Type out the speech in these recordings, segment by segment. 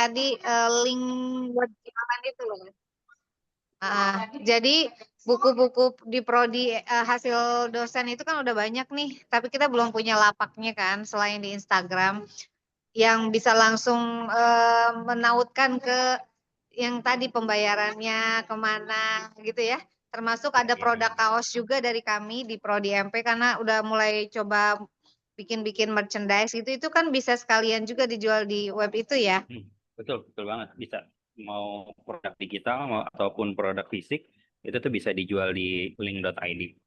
tadi link buat jualan itu loh. Jadi buku-buku di prodi hasil dosen itu kan udah banyak nih, tapi kita belum punya lapaknya kan selain di Instagram yang bisa langsung menautkan ke yang tadi pembayarannya kemana gitu ya. Termasuk ada produk kaos juga dari kami di Prodi MP karena udah mulai coba bikin-bikin merchandise itu kan bisa sekalian juga dijual di web itu ya. Betul banget, bisa. Mau produk digital ataupun produk fisik itu tuh bisa dijual di link.id.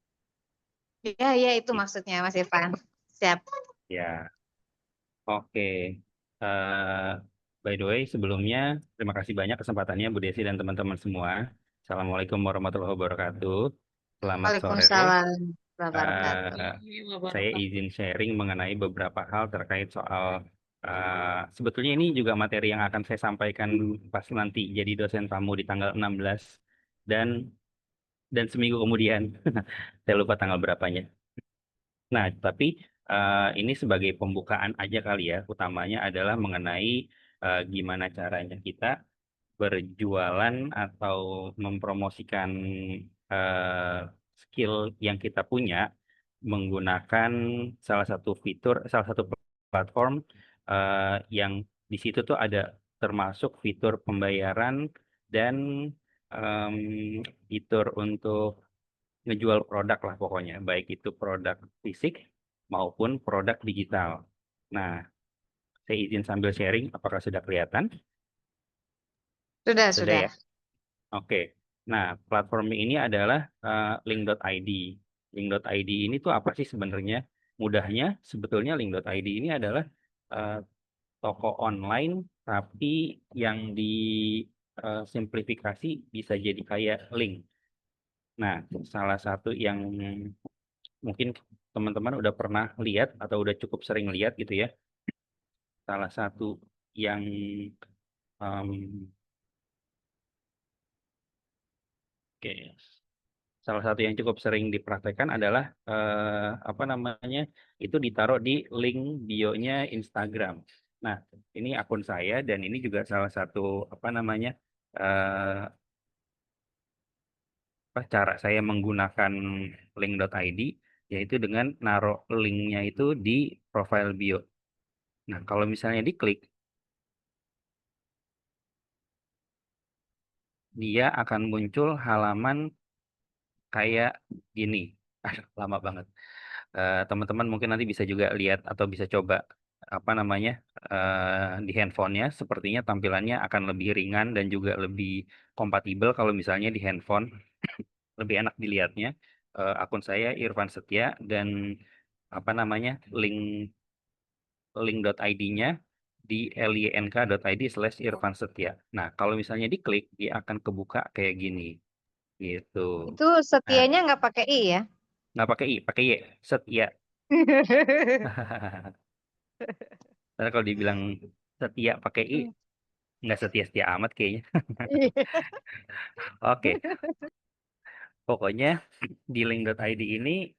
Iya itu maksudnya Mas Irfan. Siap. Ya, oke. By the way, sebelumnya terima kasih banyak kesempatannya Bu Desi dan teman-teman semua. Assalamualaikum warahmatullahi wabarakatuh. Selamat sore. Waalaikumsalam warahmatullahi Saya izin sharing mengenai beberapa hal terkait soal sebetulnya ini juga materi yang akan saya sampaikan pas nanti jadi dosen tamu di tanggal 16 dan seminggu kemudian. Saya lupa tanggal berapanya. Nah, tapi ini sebagai pembukaan aja kali ya, utamanya adalah mengenai gimana caranya kita berjualan atau mempromosikan skill yang kita punya menggunakan salah satu platform yang di situ tuh ada termasuk fitur pembayaran dan fitur untuk ngejual produk lah pokoknya, baik itu produk fisik maupun produk digital. Nah, saya izin sambil sharing, apakah sudah kelihatan? Sudah Sudah. ya? Oke. Nah, platform ini adalah link.id. Link.id ini tuh apa sih sebenarnya? Mudahnya, sebetulnya link.id ini adalah uh, toko online, tapi yang disimplifikasi bisa jadi kayak link. Nah, salah satu yang mungkin teman-teman udah pernah lihat atau udah cukup sering lihat gitu ya. Salah satu yang um, oke, salah satu yang cukup sering dipraktekkan adalah apa namanya? Itu ditaruh di link bio-nya Instagram. Nah, ini akun saya dan ini juga salah satu apa namanya? Cara saya menggunakan link.id yaitu dengan naruh linknya itu di profile bio. Nah, kalau misalnya diklik, dia akan muncul halaman kayak gini. Lama banget. Teman-teman mungkin nanti bisa juga lihat atau bisa coba apa namanya di handphonenya. Sepertinya tampilannya akan lebih ringan dan juga lebih kompatibel kalau misalnya di handphone. Lebih enak dilihatnya. Akun saya Irfan Setia dan apa namanya link.id-nya di link.id/Irfan Setia. Nah, kalau misalnya diklik, dia akan kebuka kayak gini, gitu. Itu Nah, setianya nggak pakai I ya? nggak pakai I, pakai Y, Setia. Karena kalau dibilang setia pakai I, nggak setia-setia amat kayaknya. Oke, pokoknya di link.id ini,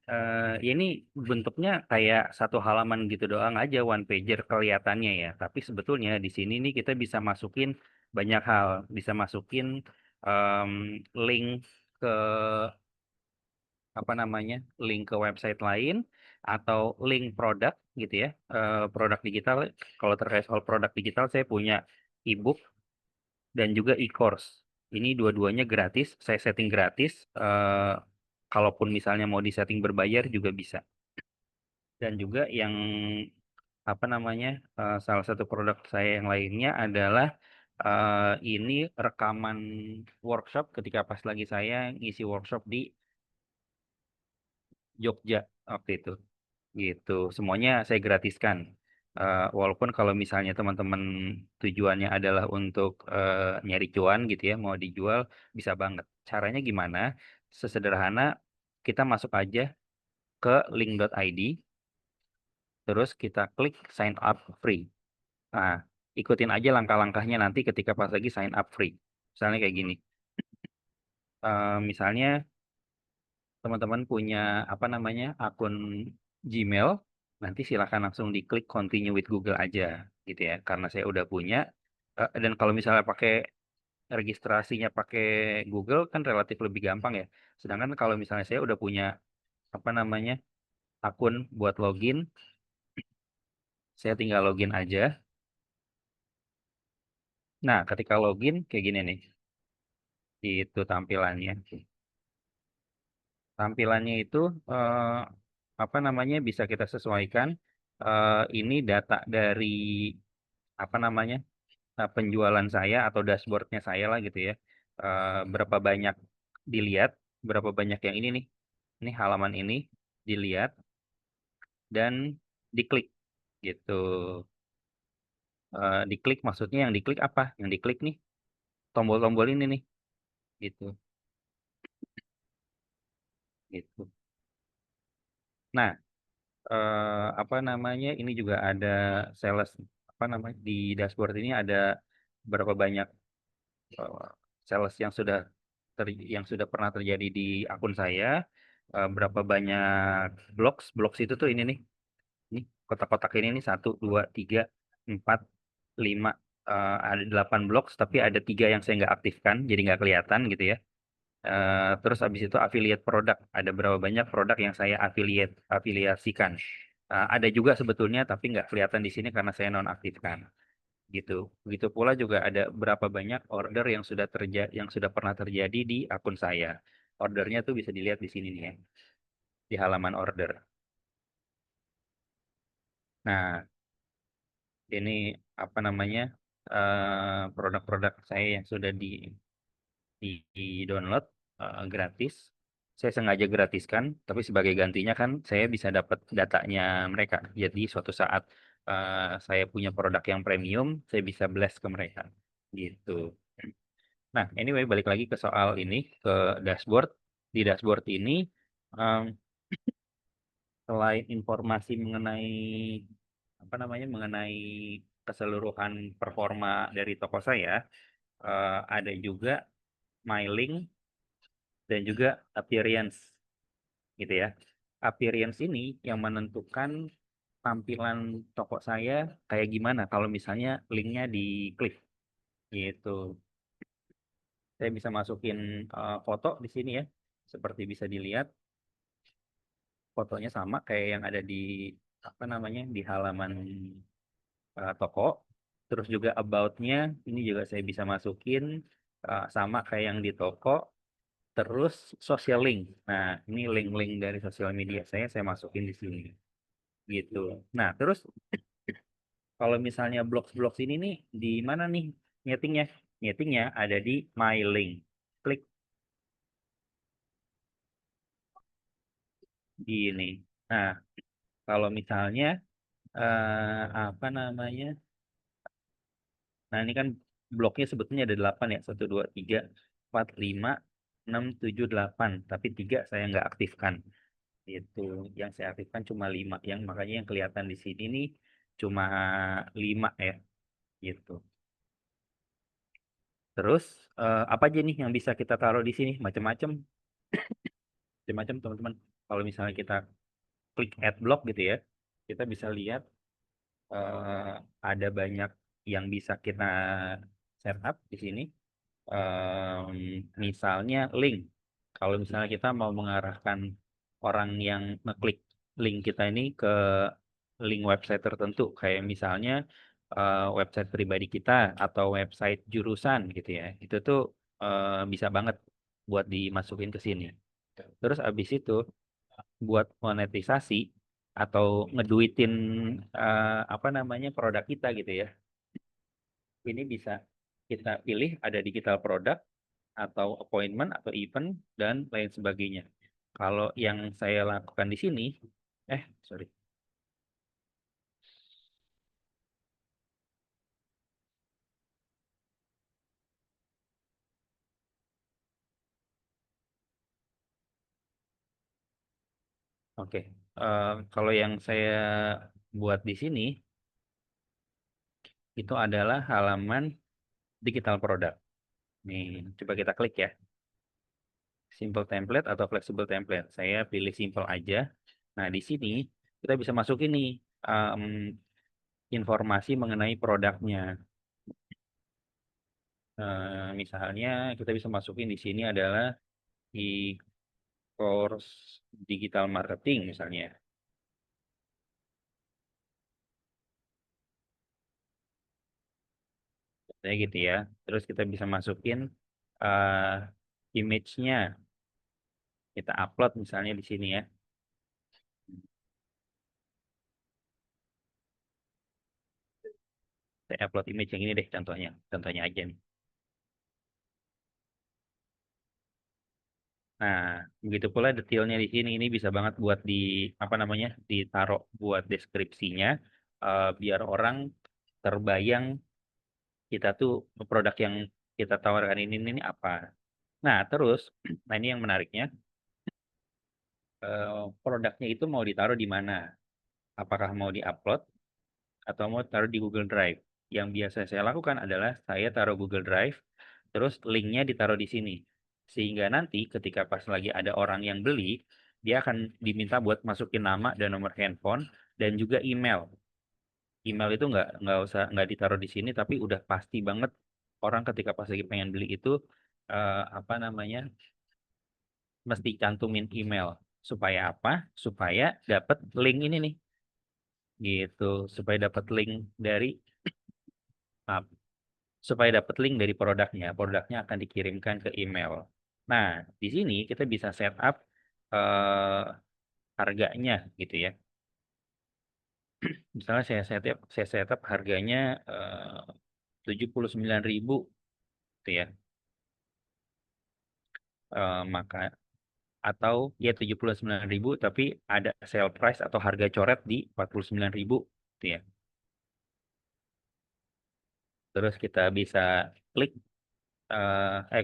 ya ini bentuknya kayak satu halaman gitu doang aja, one pager kelihatannya ya. Tapi sebetulnya di sini nih kita bisa masukin banyak hal, bisa masukin em, link ke apa namanya, link ke website lain atau link produk gitu ya, produk digital. Kalau terkait soal produk digital, saya punya ebook dan juga e-course. Ini dua-duanya gratis, saya setting gratis. Kalaupun misalnya mau disetting berbayar juga bisa. Dan juga yang apa namanya, salah satu produk saya yang lainnya adalah ini rekaman workshop ketika pas lagi saya ngisi workshop di Jogja waktu itu. Gitu, semuanya saya gratiskan. Walaupun kalau misalnya teman-teman tujuannya adalah untuk nyari cuan gitu ya, mau dijual, bisa banget. Caranya gimana? Sesederhana kita masuk aja ke link.id, terus kita klik sign up free. Nah, ikutin aja langkah-langkahnya nanti ketika pas lagi sign up free. Misalnya kayak gini. Misalnya teman-teman punya apa namanya akun Gmail, nanti silakan langsung diklik continue with Google aja gitu ya. Karena saya udah punya, Dan kalau misalnya pakai registrasinya pakai Google kan relatif lebih gampang ya. Sedangkan kalau misalnya saya udah punya apa namanya akun buat login, saya tinggal login aja. Nah, ketika login kayak gini nih, itu tampilannya. Tampilannya itu eh, apa namanya bisa kita sesuaikan. Ini data dari apa namanya penjualan saya atau dashboardnya saya lah gitu ya. Berapa banyak dilihat, berapa banyak yang ini nih. Ini halaman ini dilihat dan diklik gitu. Diklik maksudnya yang diklik apa? Yang diklik nih tombol-tombol ini nih gitu. Gitu. Nah, apa namanya? Ini juga ada sales apa namanya di dashboard ini ada berapa banyak eh, sales yang sudah pernah terjadi di akun saya, berapa banyak blogs itu tuh ini kotak-kotak ini nih 1, 2, 3, 4, 5 ada 8 blogs tapi ada 3 yang saya nggak aktifkan jadi nggak kelihatan gitu ya. Terus habis itu affiliate produk. Ada berapa banyak produk yang saya afiliasikan. Ada juga sebetulnya tapi nggak kelihatan di sini karena saya nonaktifkan. Gitu. Begitu pula juga ada berapa banyak order yang sudah pernah terjadi di akun saya. Ordernya tuh bisa dilihat di sini nih ya, di halaman order. Nah, ini apa namanya produk-produk saya yang sudah di download gratis. Saya sengaja gratiskan, tapi sebagai gantinya kan saya bisa dapat datanya mereka. Jadi suatu saat saya punya produk yang premium, saya bisa blast ke mereka. Gitu. Nah, anyway, balik lagi ke soal ini, ke dashboard. Di dashboard ini, em, selain informasi mengenai apa namanya, mengenai keseluruhan performa dari toko saya, ada juga my link dan juga appearance gitu ya. Appearance ini yang menentukan tampilan toko saya kayak gimana kalau misalnya linknya diklik gitu. Saya bisa masukin foto di sini ya. Seperti bisa dilihat fotonya sama kayak yang ada di apa namanya di halaman toko. Terus juga about-nya ini juga saya bisa masukin sama kayak yang di toko. Terus social link. Nah, ini link-link dari sosial media saya masukin di sini gitu. Nah, terus kalau misalnya blog ini nih di mana nih nyetingnya? Nyetingnya ada di my link. Klik di ini. Nah, kalau misalnya apa namanya? Nah, ini kan bloknya sebetulnya ada 8 ya. 1, 2, 3, 4, 5, 6, 7, 8. Tapi 3 saya nggak aktifkan. Itu yang saya aktifkan cuma 5. Yang makanya yang kelihatan di sini nih cuma 5 ya. Gitu. Terus apa aja nih yang bisa kita taruh di sini? Macam-macam. Macam-macam teman-teman. Kalau misalnya kita klik add block gitu ya, kita bisa lihat eh, ada banyak yang bisa kita setup di sini. Misalnya link. Kalau misalnya kita mau mengarahkan orang yang ngeklik link kita ini ke link website tertentu, kayak misalnya website pribadi kita atau website jurusan gitu ya, itu tuh bisa banget buat dimasukin ke sini. Terus abis itu buat monetisasi atau ngeduitin apa namanya produk kita gitu ya. Ini bisa kita pilih ada digital product atau appointment atau event dan lain sebagainya. Kalau yang saya lakukan di sini, sorry. Oke. Kalau yang saya buat di sini itu adalah halaman digital product. Nih, coba kita klik ya. Simple template atau flexible template. Saya pilih simple aja. Nah, di sini kita bisa masukin nih informasi mengenai produknya. Misalnya kita bisa masukin di sini adalah e-course digital marketing misalnya. Kayak gitu ya. Terus kita bisa masukin uh, image-nya. Kita upload misalnya di sini ya. Saya upload image yang ini deh contohnya. Contohnya aja nih. Nah, begitu pula detailnya di sini. Ini bisa banget buat di apa namanya? Ditaruh buat deskripsinya biar orang terbayang kita tuh produk yang kita tawarkan ini apa. Nah, terus nah ini yang menariknya produknya itu mau ditaruh di mana? Apakah mau diupload atau mau taruh di Google Drive? Yang biasa saya lakukan adalah saya taruh Google Drive, terus linknya ditaruh di sini. Sehingga nanti ketika pas lagi ada orang yang beli, dia akan diminta buat masukin nama dan nomor handphone dan juga email. Email itu nggak ditaruh di sini, tapi udah pasti banget orang ketika pas lagi pengen beli itu apa namanya mesti cantumin email. Supaya apa? Supaya dapat link ini nih, gitu. Supaya dapat link dari uh, supaya dapat link dari produknya. Produknya akan dikirimkan ke email. Nah, di sini kita bisa setup eh, harganya gitu ya. Misalnya saya setup harganya 79.000 gitu ya. Maka atau ya 79.000 tapi ada sale price atau harga coret di 49.000 gitu ya. Terus kita bisa klik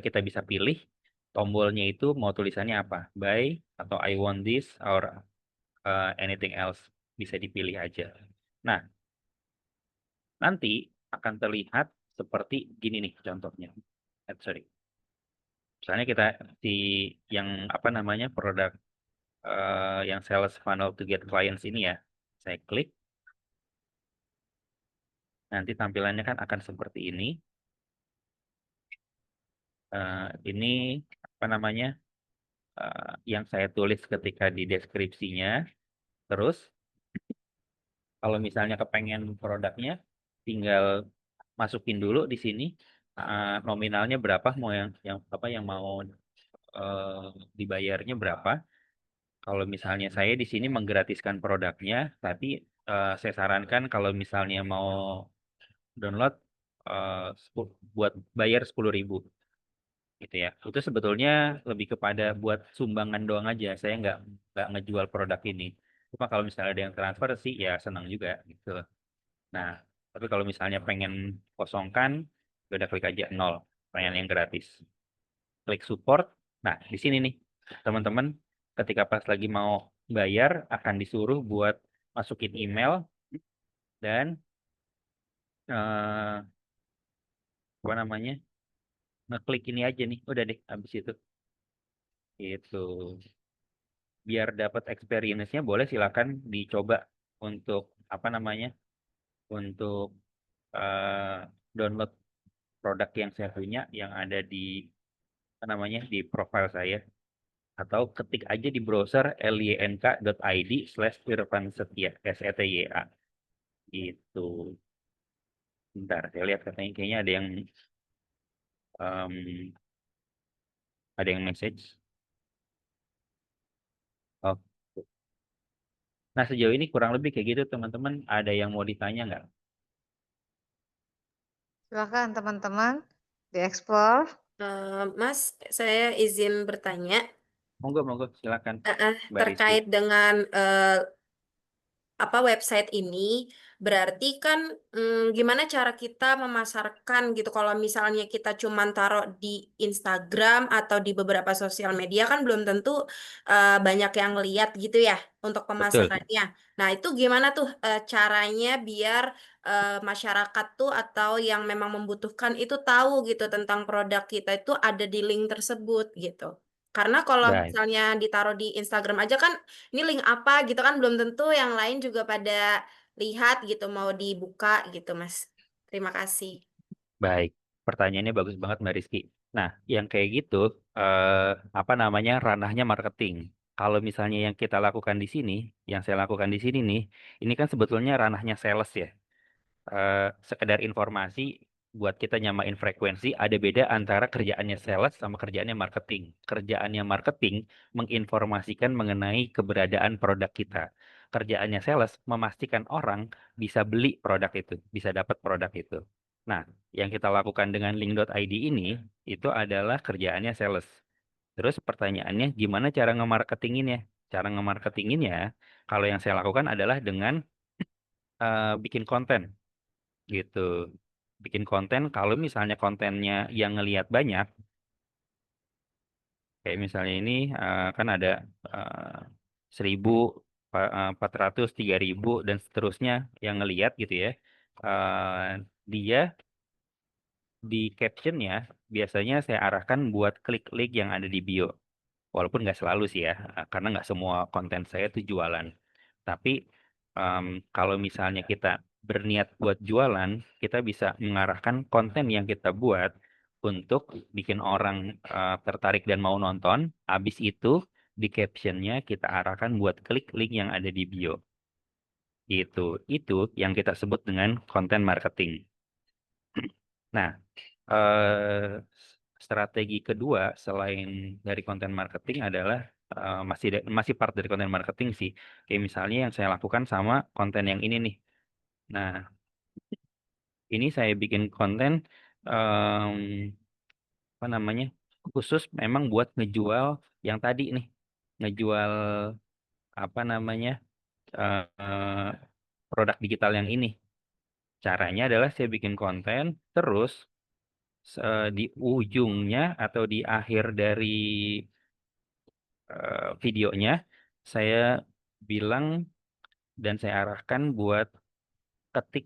kita bisa pilih tombolnya itu mau tulisannya apa, buy atau I want this or anything else, bisa dipilih aja. Nah, nanti akan terlihat seperti gini nih contohnya. Sorry. Misalnya kita di yang apa namanya produk yang sales funnel to get clients ini ya, saya klik, nanti tampilannya kan akan seperti ini. Ini apa namanya yang saya tulis ketika di deskripsinya. Terus kalau misalnya kepengen produknya, tinggal masukin dulu di sini nominalnya berapa, mau yang apa yang mau dibayarnya berapa. Kalau misalnya saya di sini menggratiskan produknya, tapi saya sarankan kalau misalnya mau download buat bayar 10.000 gitu ya. Itu sebetulnya lebih kepada buat sumbangan doang aja. Saya nggak ngejual produk ini. Cuma kalau misalnya ada yang transfer sih ya senang juga gitu. Nah, tapi kalau misalnya pengen kosongkan, udah klik aja nol, pengen yang gratis. Klik support. Nah, di sini nih, teman-teman, ketika pas lagi mau bayar, akan disuruh buat masukin email dan apa namanya, ngeklik ini aja nih, udah deh, habis itu. Itu biar dapat experience-nya boleh silakan dicoba untuk apa namanya, untuk eh, download produk yang saya punya yang ada di apa namanya di profile saya atau ketik aja di browser lynk.id/irfansetia SETYA itu. Bentar saya lihat katanya kayaknya em, ada yang message. Oh, nah sejauh ini kurang lebih kayak gitu teman-teman, ada yang mau ditanya nggak? Silakan teman-teman dieksplor. Mas, saya izin bertanya. Monggo monggo silakan Mbak Rizky. Terkait dengan apa website ini, berarti kan gimana cara kita memasarkan gitu. Kalau misalnya kita cuman taruh di Instagram atau di beberapa sosial media kan belum tentu banyak yang lihat gitu ya untuk Betul. pemasarannya. Nah, itu gimana tuh caranya biar masyarakat tuh atau yang memang membutuhkan itu tahu gitu tentang produk kita itu ada di link tersebut gitu. Karena kalau Baik. misalnya ditaruh di Instagram aja kan ini link apa gitu kan belum tentu yang lain juga pada lihat gitu mau dibuka gitu Mas. Terima kasih. Baik. Pertanyaannya bagus banget Mbak Rizky. Nah, yang kayak gitu, apa namanya, ranahnya marketing. Kalau misalnya yang kita lakukan di sini, yang saya lakukan di sini nih, ini kan sebetulnya ranahnya sales ya. Sekedar informasi buat kita nyamain frekuensi, ada beda antara kerjaannya sales sama kerjaannya marketing. Kerjaannya marketing menginformasikan mengenai keberadaan produk kita. Kerjaannya sales memastikan orang bisa beli produk itu, bisa dapat produk itu. Nah, yang kita lakukan dengan link.id ini itu adalah kerjaannya sales. Terus pertanyaannya gimana cara nge-marketinginnya? Cara nge-marketinginnya, kalau yang saya lakukan adalah dengan bikin konten gitu. Bikin konten, kalau misalnya kontennya yang ngelihat banyak, kayak misalnya ini kan ada eh, 1.000, 400, 3.000 dan seterusnya yang ngelihat gitu ya. Dia di captionnya biasanya saya arahkan buat klik link yang ada di bio. Walaupun nggak selalu sih ya, karena nggak semua konten saya itu jualan. Tapi em, kalau misalnya kita berniat buat jualan, kita bisa mengarahkan konten yang kita buat untuk bikin orang tertarik dan mau nonton. Habis itu di captionnya kita arahkan buat klik link yang ada di bio. Itu yang kita sebut dengan konten marketing. Nah, eh, strategi kedua selain dari konten marketing adalah masih part dari konten marketing sih. Kayak misalnya yang saya lakukan sama konten yang ini nih. Nah, ini saya bikin konten em, apa namanya? Khusus memang buat ngejual yang tadi nih. Ngejual apa namanya? Produk digital yang ini. Caranya adalah saya bikin konten terus di ujungnya atau di akhir dari videonya saya bilang dan saya arahkan buat ketik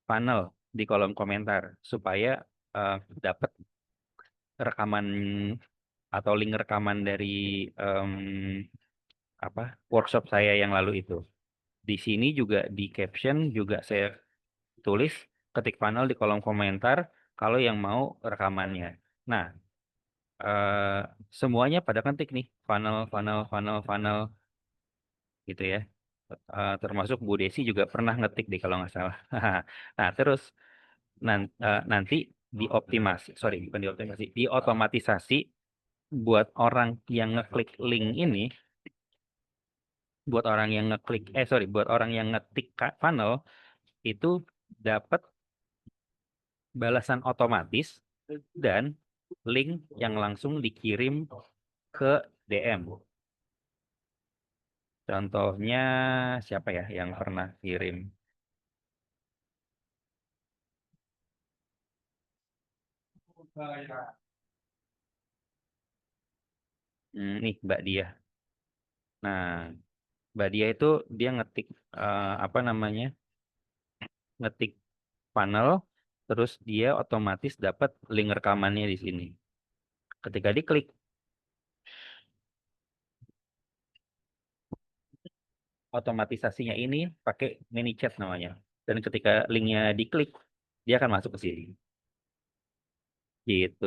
funnel di kolom komentar supaya eh, dapat rekaman atau link rekaman dari em, apa workshop saya yang lalu itu. Di sini juga di caption juga saya tulis ketik funnel di kolom komentar kalau yang mau rekamannya. Nah, eh, semuanya pada ketik nih funnel, funnel, funnel, funnel gitu ya. Termasuk Bu Desi juga pernah ngetik deh kalau nggak salah. Nah, terus nanti dioptimasi, sorry bukan dioptimasi, diotomatisasi buat orang yang ngeklik link ini, buat orang yang ngeklik, buat orang yang ngetik funnel itu dapat balasan otomatis dan link yang langsung dikirim ke DM. Contohnya siapa ya yang pernah kirim? Nih Mbak Dia. Nah, Mbak Dia itu dia ngetik apa namanya? Ngetik funnel, terus dia otomatis dapat link rekamannya di sini. Ketika diklik, otomatisasinya ini pakai ManyChat namanya. Dan ketika linknya diklik, dia akan masuk ke sini. Gitu.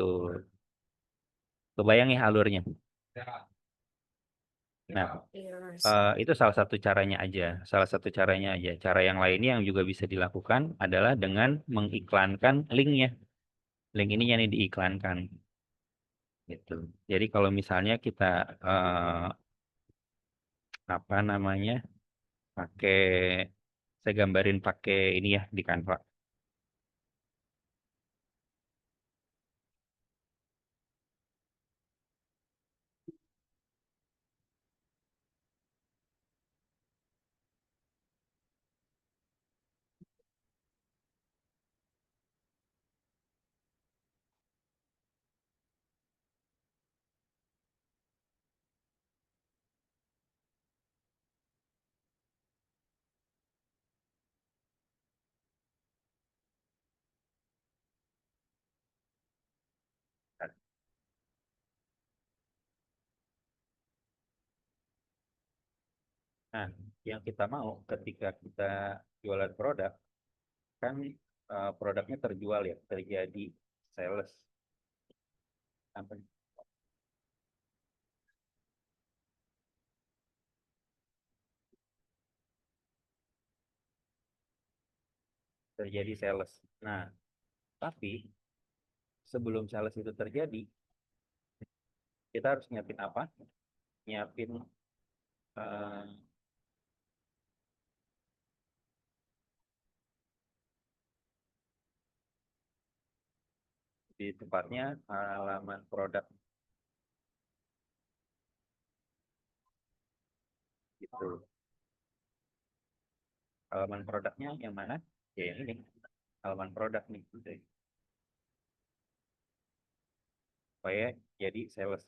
Kebayang ya alurnya. Nah, Iya, Mas. itu salah satu caranya aja. Salah satu caranya aja. Cara yang lainnya yang juga bisa dilakukan adalah dengan mengiklankan linknya. Link ininya nih diiklankan. Gitu. Jadi kalau misalnya kita apa namanya pakai, saya gambarin pakai ini ya di Canva. Nah, yang kita mau ketika kita jualan produk kan produknya terjual ya, terjadi sales. Apa? Terjadi sales. Nah, tapi sebelum sales itu terjadi, kita harus nyiapin apa? Nyiapin eh, di tempatnya halaman produk gitu. Halaman produknya yang mana? Ya yang ini. Halaman produk nih. Gitu. Supaya jadi sales.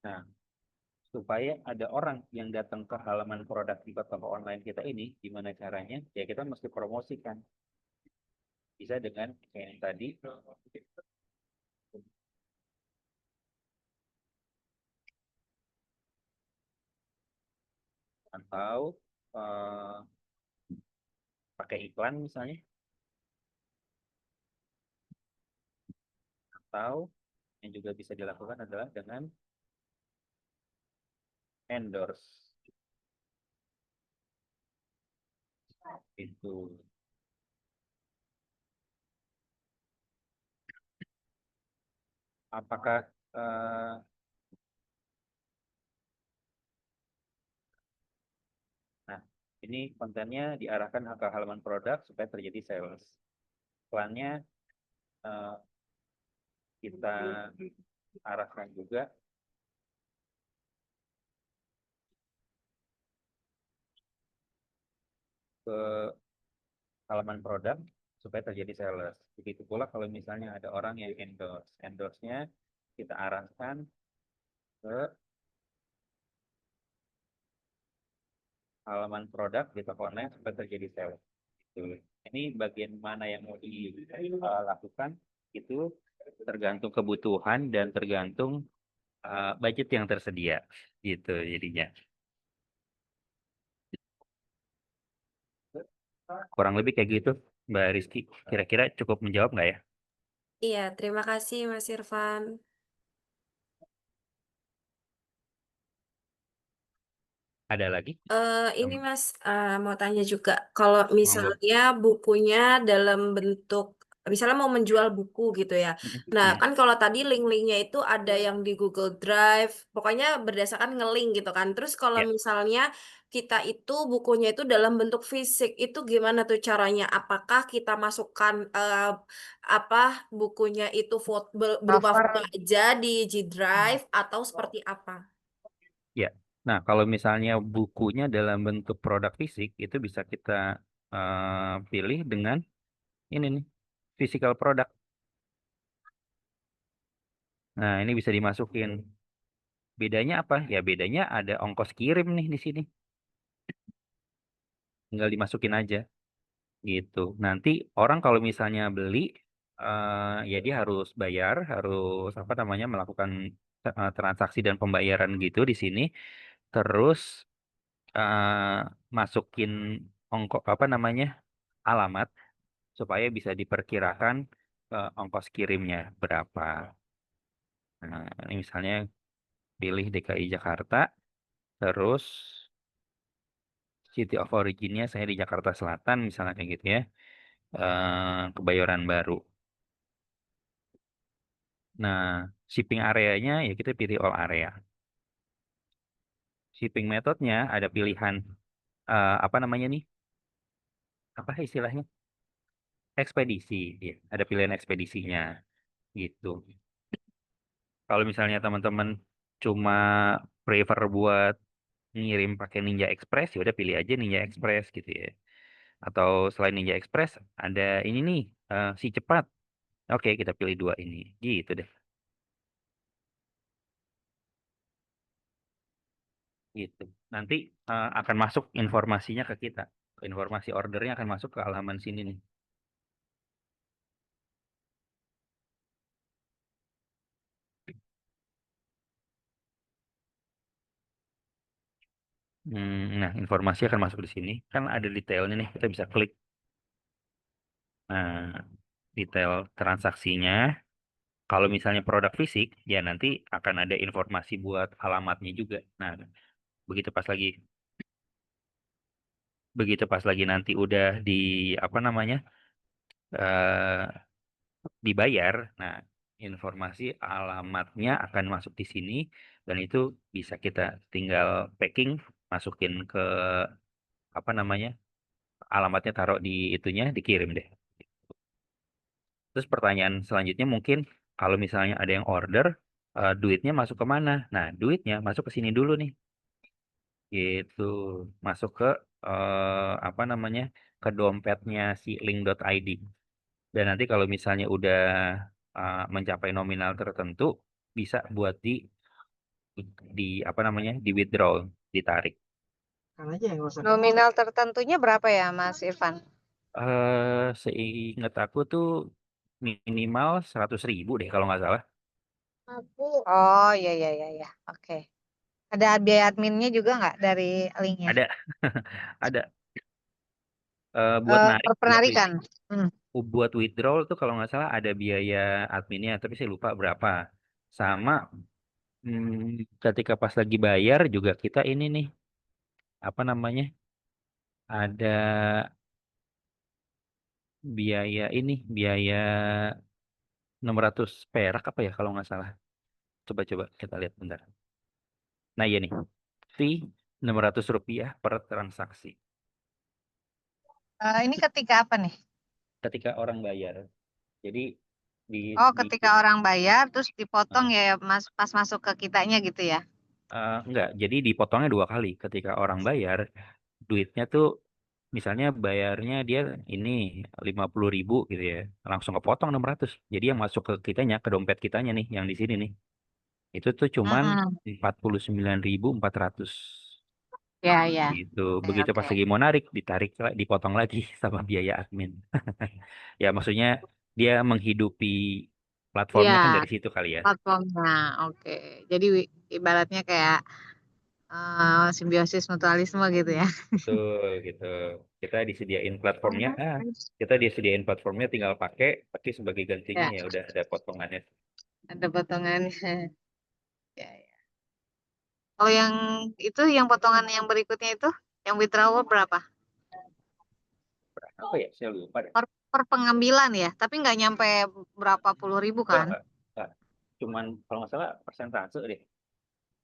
Nah, supaya ada orang yang datang ke halaman produk di toko online kita ini, gimana caranya? Ya kita mesti promosikan. Bisa dengan kayak yang tadi, atau eh, pakai iklan misalnya, atau yang juga bisa dilakukan adalah dengan endorse. Itu. Apakah nah, ini kontennya diarahkan ke halaman produk supaya terjadi sales. Iklannya eh, kita arahkan juga ke halaman produk supaya terjadi sales. Begitu pula kalau misalnya ada orang yang endorse. Endorse-nya kita arahkan ke halaman produk di toko online supaya terjadi sales. Gitu. Ini bagian mana yang mau dilakukan itu tergantung kebutuhan dan tergantung budget yang tersedia gitu jadinya. Kurang lebih kayak gitu, Mbak Rizky. Kira-kira cukup menjawab nggak ya? Iya, terima kasih Mas Irfan. Ada lagi? Ini Mas, mau tanya juga, kalau Monggo. misalnya bukunya dalam bentuk, misalnya mau menjual buku gitu ya. Nah, kan kalau tadi link-linknya itu ada yang di Google Drive, pokoknya berdasarkan nge-link gitu kan. Terus kalau Ya, misalnya kita itu bukunya itu dalam bentuk fisik, itu gimana tuh caranya? Apakah kita masukkan apa bukunya itu berupa foto Cover. aja di G Drive atau seperti apa? ya. Nah, kalau misalnya bukunya dalam bentuk produk fisik, itu bisa kita pilih dengan ini nih, physical product. Nah, ini bisa dimasukin. Bedanya apa? Ya, bedanya ada ongkos kirim nih di sini. Tinggal dimasukin aja. Gitu. Nanti orang kalau misalnya beli, ya dia harus bayar, harus apa namanya melakukan transaksi dan pembayaran gitu di sini. Terus masukin apa namanya alamat supaya bisa diperkirakan ongkos kirimnya berapa. Nah, ini misalnya pilih DKI Jakarta, terus city of originnya saya di Jakarta Selatan misalnya kayak gitu ya. Kebayoran Baru. Nah, shipping areanya ya kita pilih all area. Shipping methodnya ada pilihan apa namanya nih? Apa istilahnya? Ekspedisi. Ya, ada pilihan ekspedisinya gitu. Kalau misalnya teman-teman cuma prefer buat ngirim pakai Ninja Express, ya udah pilih aja Ninja Express gitu ya. Atau selain Ninja Express ada ini nih si cepat. Oke, kita pilih dua ini. Gitu deh. Gitu. Nanti akan masuk informasinya ke kita. Informasi ordernya akan masuk ke halaman sini nih. Nah, informasi akan masuk di sini. Kan ada detailnya nih, kita bisa klik. Nah, detail transaksinya. Kalau misalnya produk fisik, ya nanti akan ada informasi buat alamatnya juga. Nah, begitu pas lagi nanti udah di apa namanya eh dibayar, nah informasi alamatnya akan masuk di sini dan itu bisa kita tinggal packing, masukin ke apa namanya alamatnya, taruh di itunya, dikirim deh. Terus pertanyaan selanjutnya mungkin kalau misalnya ada yang order, duitnya masuk ke mana? Nah, duitnya masuk ke sini dulu nih. Gitu. Masuk ke apa namanya? Ke dompetnya si link.id. Dan nanti kalau misalnya udah mencapai nominal tertentu, bisa buat di apa namanya? Di withdraw, ditarik. Nominal tertentunya berapa ya, Mas Irfan? Seingat aku tuh minimal 100.000 deh kalau nggak salah. Oh, iya, iya, iya, iya. Oke. Ada biaya adminnya juga nggak dari linknya? Ada, ada. Buat narik, Per penarikan. Hmm. buat withdrawal tuh kalau nggak salah ada biaya adminnya, tapi saya lupa berapa. Sama ketika pas lagi bayar juga kita ini nih, apa namanya? Ada biaya 600 perak apa ya kalau nggak salah. Coba kita lihat bentar. Nah, iya nih. Fee Rp600 per transaksi Ini ketika apa nih? ketika orang bayar. Jadi di Oh, di ketika orang bayar terus dipotong eh, ya mas pas masuk ke kitanya gitu ya? enggak, jadi dipotongnya 2 kali. Ketika orang bayar, duitnya tuh misalnya bayarnya dia ini 50.000 gitu ya, langsung kepotong 600. Jadi yang masuk ke kitanya, ke dompet kitanya nih, yang di sini nih, itu tuh cuman Mm-mm. 49.400 Ya, ya. gitu. Oke, Begitu oke. pas lagi mau narik, dipotong lagi sama biaya admin. Ya maksudnya dia menghidupi platformnya kan Ya, dari situ kali ya. platformnya. Oke. Jadi ibaratnya kayak simbiosis mutualisme gitu ya. Betul gitu. Kita disediain platformnya, kita disediain platformnya tinggal pakai, tapi sebagai gantinya Ya, ya udah ada potongannya. ada potongannya. Ya, ya. Kalau yang itu, yang potongan yang berikutnya itu, yang withdrawal berapa? Apa ya? Saya lupa deh. Per pengambilan ya, tapi nggak nyampe berapa puluh ribu kan? Enggak. Cuman kalau nggak salah persentase deh.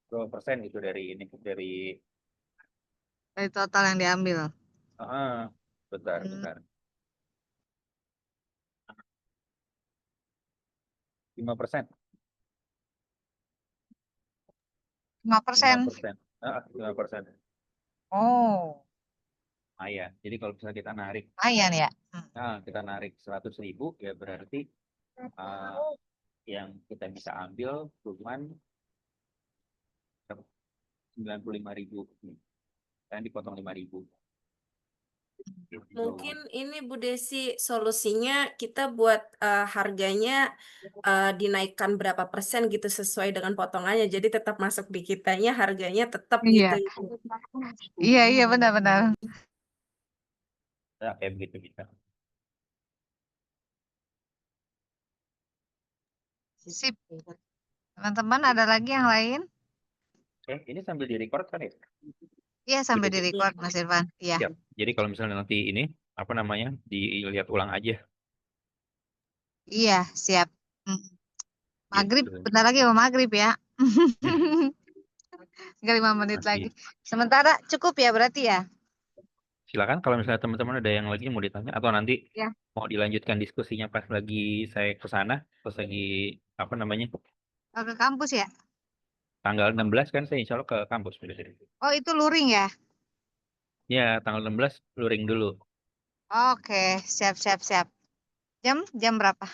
Berapa persen gitu dari ini, dari Dari total yang diambil. ah bentar, Hmm, bentar. 5%. 5%. 5%. 5%. Oh, Lumayan. Jadi kalau misalnya lumayan ya. Hmm. kita narik 100.000 ya berarti ah, yang kita bisa ambil cuman 95.000. Dan dipotong 5.000. Gitu. Mungkin ini Bu Desi solusinya kita buat harganya dinaikkan berapa persen gitu sesuai dengan potongannya. Jadi tetap masuk di kitanya, harganya tetap gitu. Iya, iya, iya, benar-benar. Nah, kayak begitu bisa. Sip. Teman-teman ada lagi yang lain? Ini sambil di-record kan ya? Iya, sampai Udah di sih. record Mas Irfan. Iya, Siap. Jadi kalau misalnya nanti ini apa namanya dilihat ulang aja iya, siap. Hmm. Maghrib, gitu. bentar lagi mau maghrib ya. Tinggal 5 menit lagi. Masih. Sementara cukup ya berarti ya? Silakan kalau misalnya teman-teman ada yang lagi mau ditanya atau nanti Ya. mau dilanjutkan diskusinya pas lagi saya ke sana, pas lagi apa namanya Oh, ke kampus ya? tanggal 16 kan saya insya Allah ke kampus. Oh, itu luring ya? Ya, tanggal 16 luring dulu. Oke, siap, siap, siap. Jam berapa?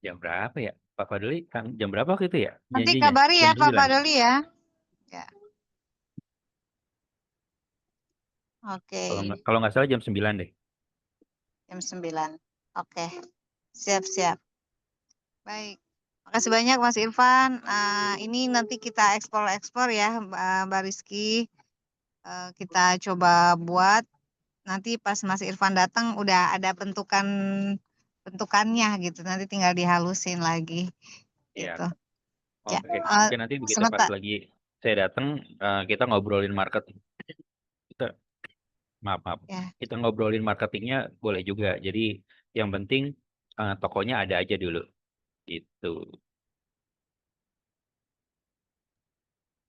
Jam berapa ya? Pak Fadli kan jam berapa waktu itu ya? Nanti Janjinya kabari jam ya Pak 9. Badoli ya. Ya, oke. Kalau nggak salah jam 9 deh. Jam 9. Oke. Siap, siap. Baik. Makasih banyak Mas Irfan. Ini nanti kita eksplor ya, Mbak Rizky. Kita coba buat. Nanti pas Mas Irfan datang udah ada bentukannya gitu. Nanti tinggal dihalusin lagi Iya. gitu. Ya, Oke. Mungkin nanti kita pas sebentar. lagi saya datang, kita ngobrolin marketing. Maaf. Ya. Kita ngobrolin marketingnya boleh juga. Jadi yang penting tokonya ada aja dulu. Gitu.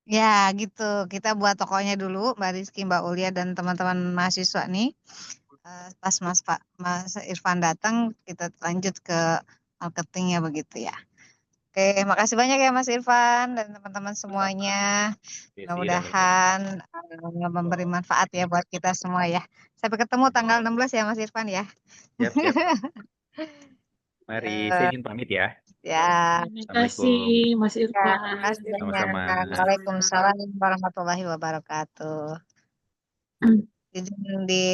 Ya, gitu. Kita buat tokonya dulu, Mbak Rizky, Mbak Ulia, dan teman-teman mahasiswa nih. Pas Mas Irfan datang, kita lanjut ke marketingnya begitu ya. Oke, makasih banyak ya Mas Irfan dan teman-teman semuanya. Desi dan Mudah-mudahan memberi manfaat ya buat kita semua ya. Sampai ketemu tanggal 16 ya Mas Irfan ya. Siap. Mari, saya izin pamit ya. Ya. Terima kasih Mas Ya, Irfan. makasih banyak. Sama-sama. Waalaikumsalam warahmatullahi wabarakatuh. Izin di